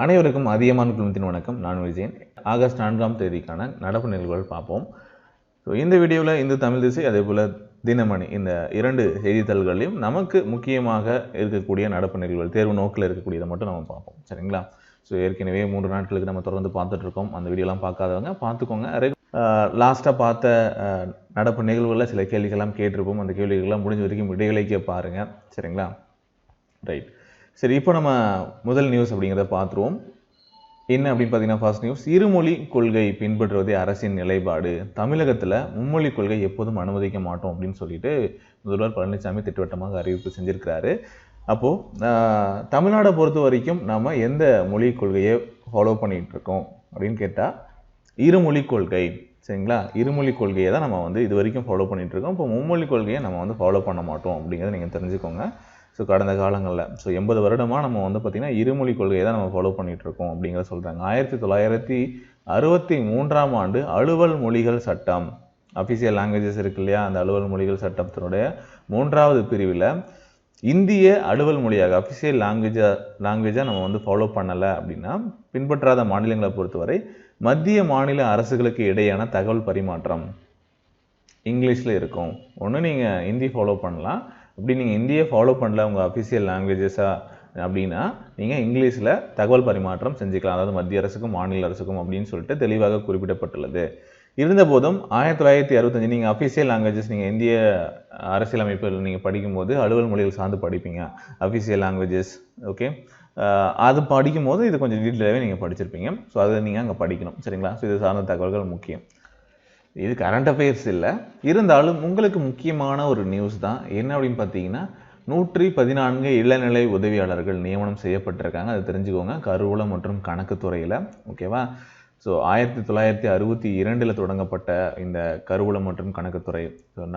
அனைவருக்கும் அதியமான் குழுமத்தின் வணக்கம். நான் விஜயன். ஆகஸ்ட் 4ஆம் தேதிக்கான நடப்பு நிகழ்வுகள் பார்ப்போம். ஸோ இந்த வீடியோவில் இந்து தமிழ் திசை அதே போல் தினமணி இந்த 2 செய்தித்தாள்களையும் நமக்கு முக்கியமாக இருக்கக்கூடிய நடப்பு நிகழ்வுகள் தேர்வு நோக்கில் இருக்கக்கூடியதை மட்டும் நம்ம பார்ப்போம். சரிங்களா? ஸோ ஏற்கனவே 3 நாட்களுக்கு நம்ம தொடர்ந்து பார்த்துட்ருக்கோம். அந்த வீடியோலாம் பார்க்காதவங்க பார்த்துக்கோங்க. லாஸ்ட்டாக பார்த்த நடப்பு நிகழ்வுகளில் சில கேள்விகள்லாம் கேட்டிருப்போம். அந்த கேள்விகள்லாம் முடிஞ்ச வரைக்கும் இடைவெளிக்க பாருங்கள். சரிங்களா? ரைட். சரி, இப்போ நம்ம முதல் நியூஸ் அப்படிங்கிறத பார்த்துருவோம். என்ன அப்படின்னு பார்த்தீங்கன்னா, ஃபர்ஸ்ட் நியூஸ், இருமொழி கொள்கை பின்பற்றுவதே அரசின் நிலைப்பாடு. தமிழகத்தில் மும்மொழி கொள்கை எப்போதும் அனுமதிக்க மாட்டோம் அப்படின்னு சொல்லிட்டு முதல்வர் பழனிசாமி திட்டவட்டமாக அறிவிப்பு செஞ்சுருக்கிறாரு. அப்போது தமிழ்நாடை பொறுத்த வரைக்கும் நம்ம எந்த மொழி கொள்கையை ஃபாலோ பண்ணிகிட்டு இருக்கோம் அப்படின்னு கேட்டால் இருமொழி கொள்கை. சரிங்களா? இருமொழி கொள்கையை தான் நம்ம இது வரைக்கும் ஃபாலோ பண்ணிகிட்டு இருக்கோம். இப்போ மும்மொழி கொள்கையை நம்ம ஃபாலோ பண்ண மாட்டோம் அப்படிங்கிறத நீங்கள் தெரிஞ்சுக்கோங்க. ஸோ கடந்த காலங்களில் 80 வருடமாக நம்ம பார்த்திங்கன்னா இருமொழி கொள்கையை தான் நம்ம ஃபாலோ பண்ணிகிட்ருக்கோம் அப்படிங்கிறத சொல்கிறாங்க. 1963ஆம் ஆண்டு அலுவல் மொழிகள் சட்டம், அஃபிஷியல் லாங்குவேஜஸ் இருக்கு இல்லையா, அந்த அலுவல் மொழிகள் சட்டத்தினுடைய 3வது பிரிவில் இந்திய அலுவல் மொழியாக அஃபிஷியல் லாங்குவேஜாக நம்ம ஃபாலோ பண்ணலை அப்படின்னா பின்பற்றாத மாநிலங்களை பொறுத்தவரை மத்திய மாநில அரசுகளுக்கு இடையான தகவல் பரிமாற்றம் இங்கிலீஷில் இருக்கும். ஒன்று நீங்கள் ஹிந்தி ஃபாலோ பண்ணலாம், அப்படி நீங்கள் இந்தியை ஃபாலோ பண்ணல உங்கள் அஃபிஷியல் லாங்குவேஜஸாக அப்படின்னா நீங்கள் இங்கிலீஷில் தகவல் பரிமாற்றம் செஞ்சுக்கலாம். அதாவது மத்திய அரசுக்கும் மாநில அரசுக்கும் அப்படின்னு சொல்லிட்டு தெளிவாக குறிப்பிடப்பட்டுள்ளது. இருந்தபோதும் 1965 நீங்கள் அஃபிஷியல் லாங்குவேஜஸ் நீங்கள் இந்திய அரசியலமைப்பில் நீங்கள் படிக்கும்போது அலுவல் மொழிகள் சார்ந்து படிப்பீங்க, அஃபிஷியல் லாங்குவேஜஸ். ஓகே, அது படிக்கும்போது இது கொஞ்சம் டீட்டெயிலாகவே நீங்கள் படிச்சிருப்பீங்க. ஸோ அதை நீங்கள் அங்கே படிக்கணும். சரிங்களா? ஸோ இது சார்ந்த தகவல்கள் முக்கியம். இது கரண்ட் அஃபேர்ஸ் இல்லை, இருந்தாலும் உங்களுக்கு முக்கியமான ஒரு நியூஸ் தான். என்ன அப்படின்னு பார்த்தீங்கன்னா, 114 இளநிலை உதவியாளர்கள் நியமனம் செய்யப்பட்டிருக்காங்க. அதை தெரிஞ்சுக்கோங்க. கருவூலம் மற்றும் கணக்கு துறையில். ஓகேவா? ஸோ 1962 தொடங்கப்பட்ட இந்த கருவூலம் மற்றும் கணக்குத்துறை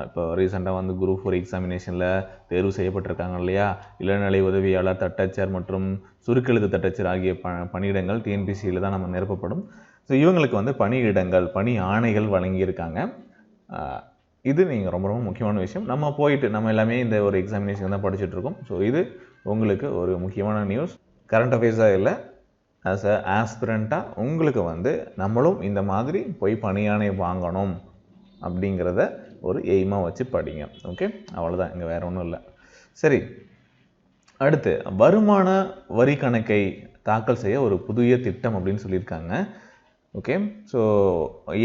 இப்போ ரீசெண்டாக குரூப் 4 எக்ஸாமினேஷனில் தேர்வு செய்யப்பட்டிருக்காங்க இல்லையா, இளநிலை உதவியாளர், தட்டச்சர் மற்றும் சுருக்கெழுத்து தட்டச்சர் ஆகிய பணியிடங்கள் TNPSCயில் தான் நம்ம நிரப்பப்படும். ஸோ இவங்களுக்கு பணியிடங்கள், பணி ஆணைகள் வழங்கியிருக்காங்க. இது நீங்கள் ரொம்ப ரொம்ப முக்கியமான விஷயம். நம்ம எல்லாமே இந்த ஒரு எக்ஸாமினேஷன் தான் படிச்சுட்ருக்கோம். ஸோ இது உங்களுக்கு ஒரு முக்கியமான நியூஸ். கரண்ட் அஃபேர்ஸாக இல்லை, ஆஸ் அ ஆஸ்பிரண்ட்டாக உங்களுக்கு நம்மளும் இந்த மாதிரி போய் பணி ஆணை வாங்கணும் அப்படிங்கிறத ஒரு எய்மாக வச்சு படிங்க. ஓகே, அவ்வளோதான், இங்கே வேறு ஒன்றும் இல்லை. சரி, அடுத்து வருமான வரி கணக்கை தாக்கல் செய்ய ஒரு புதிய திட்டம் அப்படின்னு சொல்லியிருக்காங்க. ஓகே, ஸோ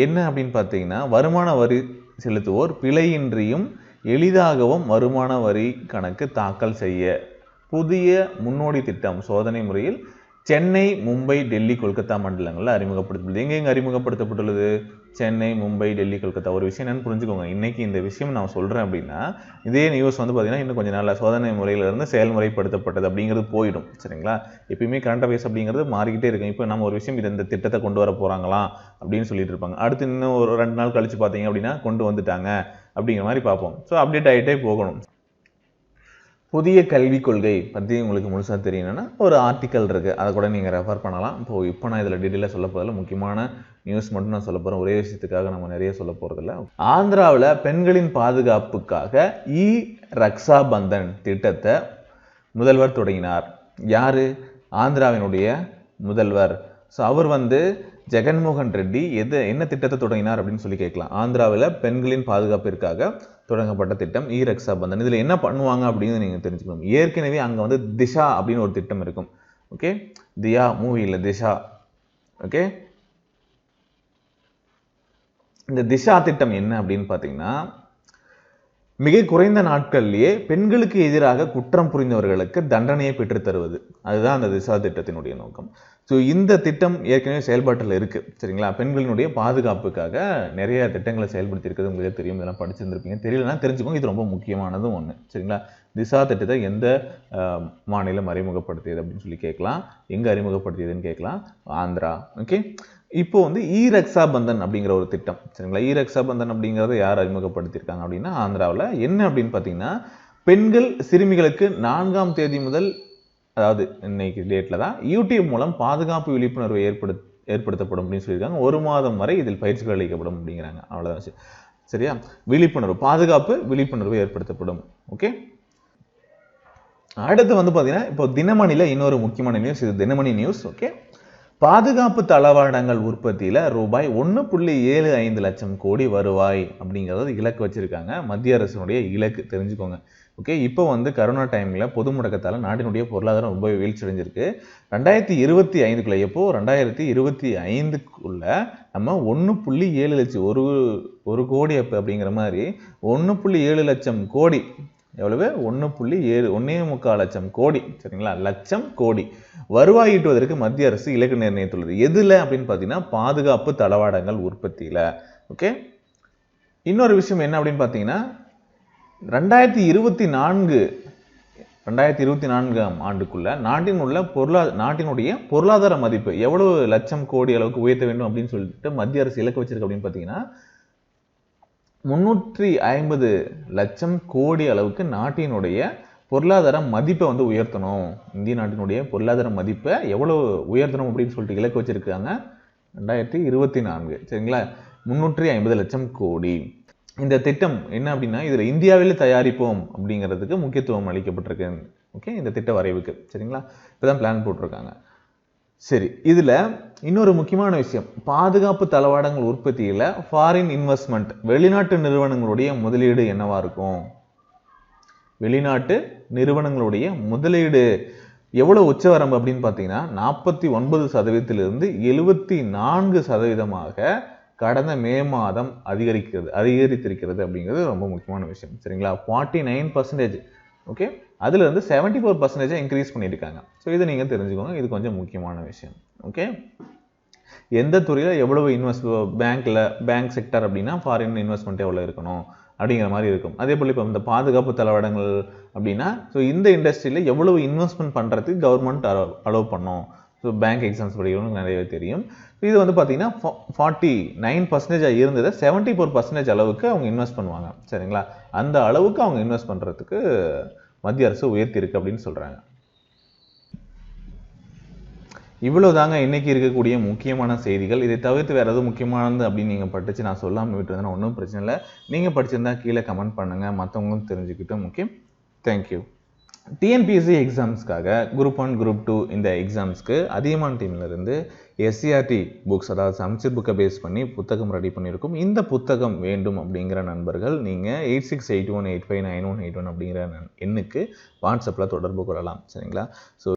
என்ன அப்படின்னு பார்த்தீங்கன்னா, வருமான வரி செலுத்துவோர் பிழையின்றியும் எளிதாகவும் வருமான வரி கணக்கு தாக்கல் செய்ய புதிய முன்னோடி திட்டம் சோதனை முறையில் சென்னை, மும்பை, டெல்லி, கொல்கத்தா மண்டலங்களில் அறிமுகப்படுத்தப்பட்டது. எங்கெங்கே அறிமுகப்படுத்தப்பட்டுள்ளது? சென்னை, மும்பை, டெல்லி, கொல்கத்தா. ஒரு விஷயம் என்னன்னு புரிஞ்சுக்கோங்க. இன்றைக்கி இந்த விஷயம் நான் சொல்கிறேன் அப்படின்னா இதே நியூஸ் பார்த்தீங்கன்னா இன்னும் கொஞ்சம் நாள் சோதனை முறையிலிருந்து செயல்முறைப்படுத்தப்பட்டது அப்படிங்கிறது போயிடும். சரிங்களா? எப்பயுமே கரண்ட் அஃபேர்ஸ் அப்படிங்கிறது மாறிக்கிட்டே இருக்கும். இப்போ நம்ம ஒரு விஷயம் இந்த திட்டத்தை கொண்டு வர போகிறாங்களாம் அப்படின்னு சொல்லிட்டு இருப்பாங்க. அடுத்து இன்னும் ஒரு 2 நாள் கழிச்சு பார்த்தீங்க அப்படின்னா கொண்டு வந்துட்டாங்க அப்படிங்கிற மாதிரி பார்ப்போம். ஸோ அப்டேட் ஆகிட்டே போகணும். புதிய கல்விக் கொள்கை பற்றி உங்களுக்கு முழுசாக தெரியணும்னா ஒரு ஆர்டிக்கல் இருக்குது, அதை கூட நீங்கள் ரெஃபர் பண்ணலாம். இப்போ நான் இதில் டீட்டெயிலாக சொல்ல போகிறதில்ல, முக்கியமான நியூஸ் மட்டும் நான் சொல்ல போகிறேன். ஒரே விஷயத்துக்காக நம்ம நிறைய சொல்ல போகிறதில்ல. ஆந்திராவில் பெண்களின் பாதுகாப்புக்காக ரக்ஷா பந்தன் திட்டத்தை முதல்வர் தொடங்கினார். யார்? ஆந்திராவினுடைய முதல்வர். ஸோ அவர் ஜெகன்மோகன் ரெட்டி என்ன திட்டத்தை தொடங்கினார் அப்படின்னு சொல்லி கேட்கலாம். ஆந்திராவில் பெண்களின் பாதுகாப்பிற்காக தொடங்கப்பட்ட திட்டம் ரக்ஷா பந்தன். இதில் என்ன பண்ணுவாங்க அப்படின்னு நீங்கள் தெரிஞ்சுக்கணும். ஏற்கனவே அங்கே திஷா அப்படின்னு ஒரு திட்டம் இருக்கும். ஓகே, தியா மூவியில் திஷா. ஓகே, இந்த திஷா திட்டம் என்ன அப்படின்னு பார்த்தீங்கன்னா, மிக குறைந்த நாட்கள்லேயே பெண்களுக்கு எதிராக குற்றம் புரிந்தவர்களுக்கு தண்டனையை பெற்று தருவது. அதுதான் அந்த திஷா திட்டத்தினுடைய நோக்கம். ஸோ இந்த திட்டம் ஏற்கனவே செயல்பாட்டில் இருக்குது. சரிங்களா? பெண்களினுடைய பாதுகாப்புக்காக நிறைய திட்டங்களை செயல்படுத்தி இருக்கிறது உங்களுக்கு தெரியும். இதெல்லாம் படிச்சிருந்துருப்பீங்க. தெரியலன்னா தெரிஞ்சுக்கோங்க. இது ரொம்ப முக்கியமானதும் ஒன்று. சரிங்களா? திஷா திட்டத்தை எந்த மாநிலம் அறிமுகப்படுத்தியது அப்படின்னு சொல்லி கேட்கலாம். எங்கே அறிமுகப்படுத்தியதுன்னு கேட்கலாம். ஆந்திரா. ஓகே, இப்போ ரக்ஷா பந்தன் அப்படிங்கிற ஒரு திட்டம். சரிங்களா? ரக்ஷா பந்தன் அப்படிங்கிறத யார் அறிமுகப்படுத்தியிருக்காங்க அப்படின்னா ஆந்திராவில். என்ன அப்படின்னு பார்த்தீங்கன்னா, பெண்கள் சிறுமிகளுக்கு 4ஆம் தேதி முதல், அதாவது இன்னைக்கு டேட்டில் தான் யூடியூப் மூலம் பாதுகாப்பு விழிப்புணர்வு ஏற்படுத்தப்படும் அப்படின்னு சொல்லியிருக்காங்க. 1 மாதம் வரை இதில் பயிற்சிகள் அளிக்கப்படும் அப்படிங்கிறாங்க. அவ்வளோதான். சரியா? விழிப்புணர்வு, பாதுகாப்பு விழிப்புணர்வு ஏற்படுத்தப்படும். ஓகே, அடுத்து பார்த்தீங்கன்னா இப்போ தினமணியில் இன்னொரு முக்கியமான நியூஸ். இது தினமணி நியூஸ். ஓகே, பாதுகாப்பு தளவாடங்கள் உற்பத்தியில் ரூபாய் 1.75 லட்சம் கோடி வருவாய் அப்படிங்கிறது இலக்கு வச்சிருக்காங்க. மத்திய அரசினுடைய இலக்கு தெரிஞ்சுக்கோங்க. ஓகே, இப்போ வந்து கரோனா டைமில் பொது முடக்கத்தால் நாட்டினுடைய பொருளாதாரம் ரொம்ப வீழ்ச்சி அடைஞ்சிருக்கு. 2025க்குள்ள எப்போ 2025க்குள்ள நம்ம 1.7 லட்சம் ஒரு கோடி அப்படிங்கிற மாதிரி 1.7 லட்சம் கோடி எவ்வளவு 1.7 லட்சம் கோடி சரிங்களா, லட்சம் கோடி வருவாய் ஈட்டுவதற்கு மத்திய அரசு இலக்கு நிர்ணயித்துள்ளது. எதுல அப்படின்னு பார்த்தீங்கன்னா பாதுகாப்பு தளவாடங்கள் உற்பத்தியில. ஓகே, இன்னொரு விஷயம் என்ன அப்படின்னு பார்த்தீங்கன்னா 2024ஆம் ஆண்டுக்குள்ள நாட்டினுடைய பொருளாதார மதிப்பு எவ்வளவு லட்சம் கோடி அளவுக்கு உயர்த்த வேண்டும் அப்படின்னு சொல்லிட்டு மத்திய அரசு இலக்கு வச்சிருக்கு அப்படின்னு பார்த்தீங்கன்னா 350 லட்சம் கோடி அளவுக்கு நாட்டினுடைய பொருளாதார மதிப்பை வந்து உயர்த்தணும். இந்திய நாட்டினுடைய பொருளாதார மதிப்பை எவ்வளவு உயர்த்தணும் அப்படின்னு சொல்லிட்டு இலக்கு வச்சிருக்காங்க 2024 சரிங்களா, 350 லட்சம் கோடி. இந்த திட்டம் என்ன அப்படின்னா இதுல இந்தியாவில் தயாரிப்போம் அப்படிங்கிறதுக்கு முக்கியத்துவம் அளிக்கப்பட்டிருக்கு. ஓகே, இந்த திட்ட வரைவுக்கு சரிங்களா, இப்பதான் பிளான் போட்டிருக்காங்க. சரி, இதுல இன்னொரு முக்கியமான விஷயம், பாதுகாப்பு தளவாடங்கள் உற்பத்தியில ஃபாரின் இன்வெஸ்ட்மெண்ட் வெளிநாட்டு நிறுவனங்களுடைய முதலீடு என்னவா இருக்கும்? வெளிநாட்டு நிறுவனங்களுடைய முதலீடு எவ்வளவு உச்சவரம்பு அப்படின்னு பார்த்தீங்கன்னா 49%-இருந்து 74%-ஆக கடந்த மே மாதம் அதிகரித்திருக்கிறது அப்படிங்கிறது ரொம்ப முக்கியமான விஷயம் சரிங்களா. 49%. ஓகே, அதுல இருந்து 74% இன்க்ரீஸ் பண்ணியிருக்காங்க. ஸோ இதை நீங்க தெரிஞ்சுக்கோங்க, இது கொஞ்சம் முக்கியமான விஷயம். ஓகே, எந்த துறையில எவ்வளவு பேங்க் செக்டர் அப்படின்னா ஃபாரின் இன்வெஸ்ட்மெண்ட் எவ்வளவு இருக்கணும் அப்படிங்கிற மாதிரி இருக்கும். அதே போல இப்போ இந்த பாதுகாப்பு தளவாடங்கள் அப்படின்னா ஸோ இந்த இண்டஸ்ட்ரியில எவ்வளவு இன்வெஸ்ட்மெண்ட் பண்றதுக்கு கவர்மெண்ட் அலோவ் பண்ணும். ஸோ பேங்க் எக்ஸாம்ஸ் படிக்கிறவங்களுக்கு நிறையவே தெரியும். இது வந்து பார்த்தீங்கன்னா 49% இருந்ததை 74% அளவுக்கு அவங்க இன்வெஸ்ட் பண்ணுவாங்க சரிங்களா. அந்த அளவுக்கு அவங்க இன்வெஸ்ட் பண்றதுக்கு மத்திய அரசு உயர்த்தி இருக்கு அப்படின்னு சொல்றாங்க. இவ்வளவுதாங்க இன்னைக்கு இருக்கக்கூடிய முக்கியமான செய்திகள். இதை தவிர்த்து வேற எதுவும் முக்கியமானது அப்படின்னு நீங்க படிச்சு நான் சொல்லாமல் விட்டுருந்தேன்னா ஒன்றும் பிரச்சனை இல்லை. நீங்க படிச்சிருந்தா கீழே கமெண்ட் பண்ணுங்க, மற்றவங்களும் தெரிஞ்சுக்கிட்டு முக்கியம். தேங்க்யூ. டிஎன்பிஎஸ்சி எக்ஸாம்ஸ்க்காக குரூப் 1 குரூப் 2 இந்த எக்ஸாம்ஸ்க்கு அதியமான் டீம்ல இருந்து SCERT புக்ஸ் அதாவது சமச்சீர் புக்கை பேஸ் பண்ணி புத்தகம் ரெடி பண்ணியிருக்கும். இந்த புத்தகம் வேண்டும் அப்படிங்கிற நண்பர்கள் நீங்க 8681859181 அப்படிங்கிற எண்ணுக்கு வாட்ஸ்அப்ல தொடர்பு கொள்ளலாம் சரிங்களா. ஸோ